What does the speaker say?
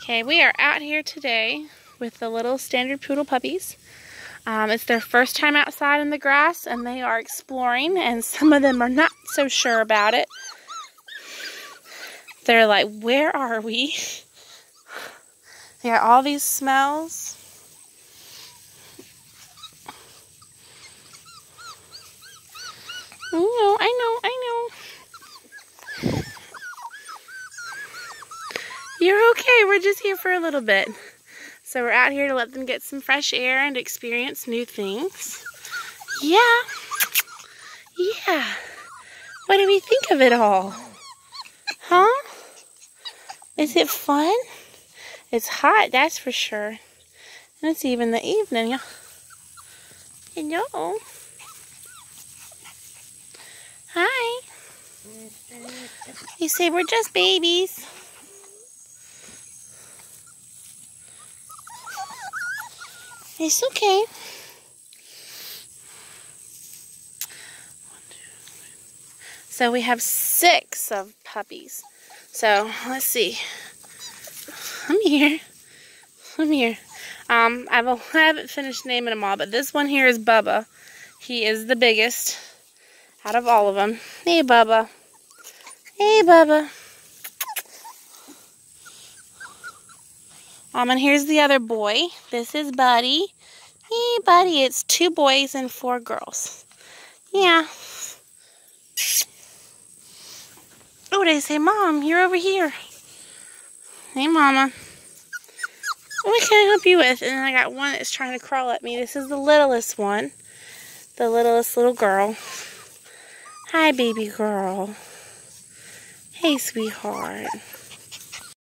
Okay, we are out here today with the little standard poodle puppies. It's their first time outside in the grass, and they are exploring, and some of them are not so sure about it. They're like, where are we? They got all these smells. I know. You're okay, we're just here for a little bit. So we're out here to let them get some fresh air and experience new things. Yeah. What do we think of it all? Huh? Is it fun? It's hot, that's for sure. And it's even the evening. Hello. Hi. You say we're just babies. It's okay. So we have 6 of puppies. So let's see. Come here. I haven't finished naming them all, but this one here is Bubba. He is the biggest out of all of them. Hey, Bubba. Hey, Bubba. And here's the other boy. This is Buddy. Hey, Buddy. It's 2 boys and 4 girls. Yeah. Oh, they say, Mom, you're over here. Hey, Mama. What can I help you with? And then I got one that's trying to crawl at me. This is the littlest one. The littlest little girl. Hi, baby girl. Hey, sweetheart.